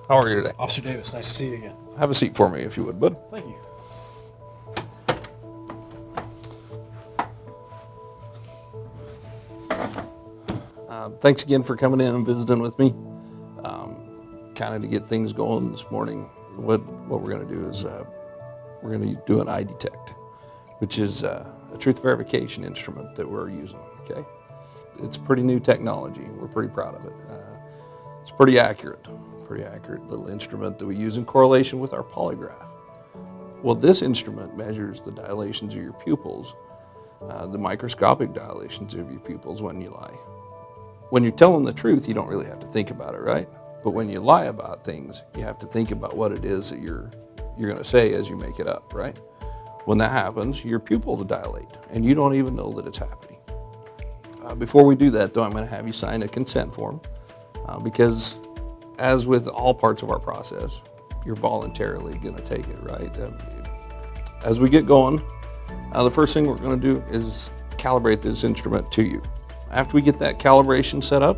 How are you today? Officer Davis, nice to see you again. Have a seat for me if you would, bud. Thank you. Thanks again for coming in and visiting with me. Kind of to get things going this morning, what we're going to do is we're going to do an EyeDetect, which is a truth verification instrument that we're using, okay? It's pretty new technology. We're pretty proud of it. It's pretty accurate little instrument that we use in correlation with our polygraph. Well, this instrument measures the dilations of your pupils, the microscopic dilations of your pupils when you lie. When you're telling the truth, you don't really have to think about it, right? But when you lie about things, you have to think about what it is that you're going to say as you make it up, right? When that happens, your pupils dilate, and you don't even know that it's happening. Before we do that, though, I'm going to have you sign a consent form, because as with all parts of our process, you're voluntarily going to take it, right? As we get going, the first thing we're going to do is calibrate this instrument to you. After we get that calibration set up,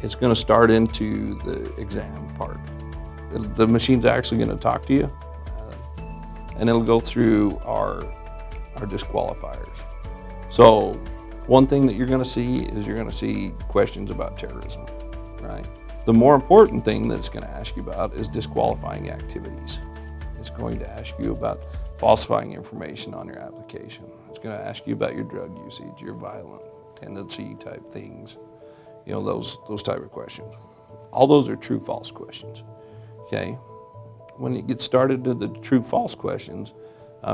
it's going to start into the exam part. The machine's actually going to talk to you, and it'll go through our disqualifiers. So one thing that you're going to see is you're going to see questions about terrorism, right? The more important thing that it's going to ask you about is disqualifying activities. It's going to ask you about falsifying information on your application. It's going to ask you about your drug usage, your violent tendency type things, those type of questions. All those are true-false questions, okay? When you get started to the true-false questions,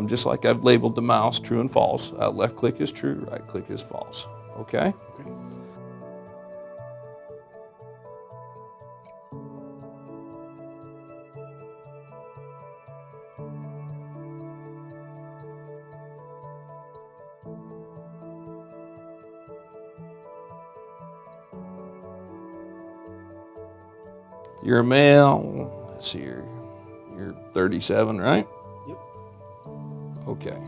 just like I've labeled the mouse true and false, left click is true, right click is false, okay? Okay. You're a male, let's see, you're 37, right? Yep. Okay.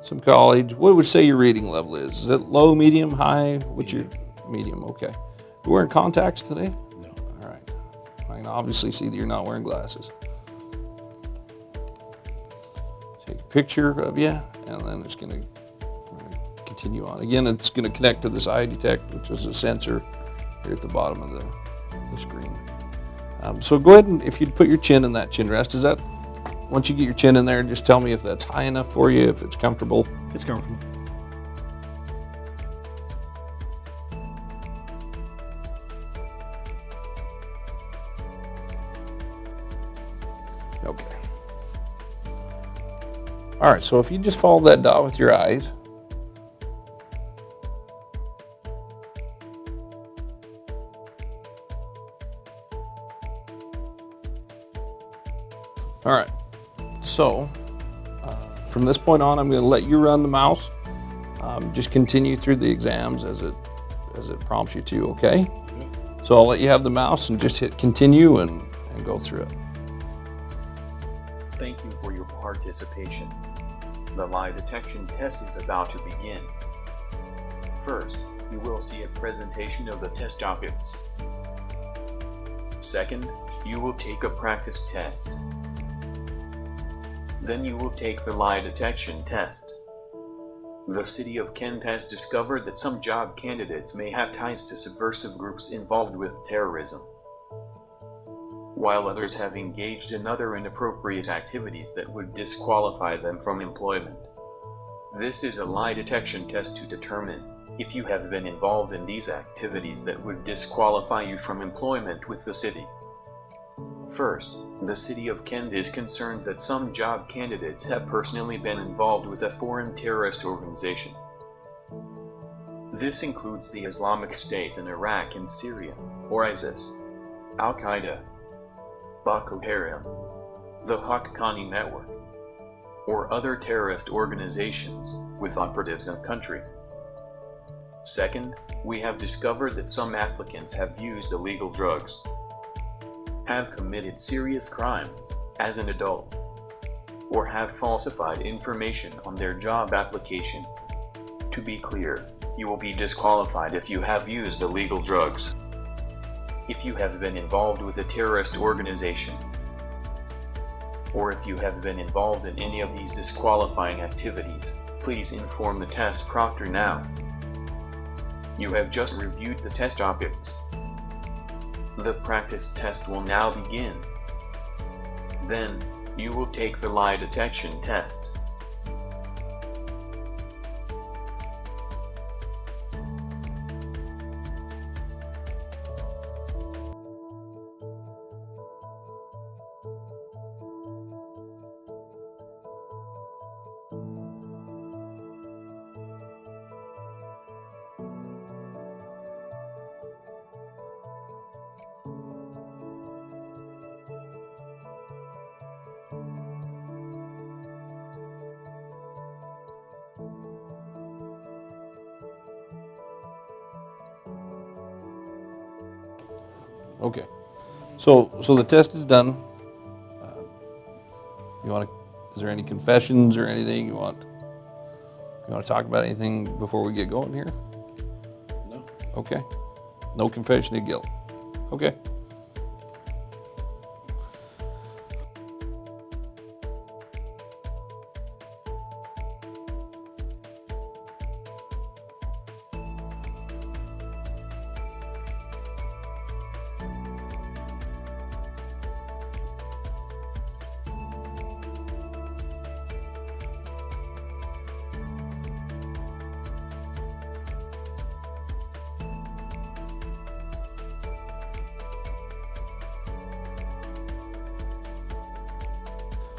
Some college, what would you say your reading level is? Is it low, medium, high? What's your medium? Okay. You wearing contacts today? No. All right. I can obviously see that you're not wearing glasses. Take a picture of you, and then it's going to continue on. Again, it's going to connect to this EyeDetect, which is a sensor here at the bottom of the screen. So go ahead and if you'd put your chin in that chin rest, once you get your chin in there, just tell me if that's high enough for you, if it's comfortable. It's comfortable. Okay. All right, so if you just follow that dot with your eyes, all right, so from this point on, I'm going to let you run the mouse. Just continue through the exams as it prompts you to, okay? So I'll let you have the mouse and just hit continue and go through it. Thank you for your participation. The lie detection test is about to begin. First, you will see a presentation of the test topics. Second, you will take a practice test. Then you will take the lie detection test. The City of Kent has discovered that some job candidates may have ties to subversive groups involved with terrorism, while others have engaged in other inappropriate activities that would disqualify them from employment. This is a lie detection test to determine if you have been involved in these activities that would disqualify you from employment with the city. First, the City of Kent is concerned that some job candidates have personally been involved with a foreign terrorist organization. This includes the Islamic State in Iraq and Syria, or ISIS, Al-Qaeda, Boko Haram, the Haqqani Network, or other terrorist organizations with operatives in the country. Second, we have discovered that some applicants have used illegal drugs, have committed serious crimes as an adult, or have falsified information on their job application. To be clear, you will be disqualified if you have used illegal drugs. if you have been involved with a terrorist organization, or if you have been involved in any of these disqualifying activities, please inform the test proctor now. You have just reviewed the test topics. The practice test will now begin. Then, you will take the lie detection test. Okay, so the test is done. Is there any confessions or anything you want to talk about? Anything before we get going here? No. Okay, no confession of guilt. Okay.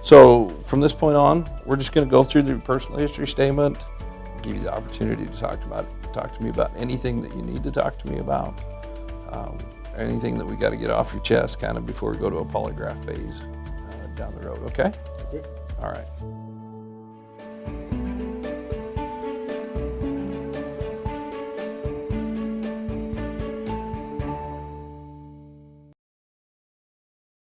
So from this point on, we're just going to go through the personal history statement, give you the opportunity to talk to me about anything that you need to talk to me about, anything that we got to get off your chest kind of before we go to a polygraph phase down the road, okay? Okay. All right.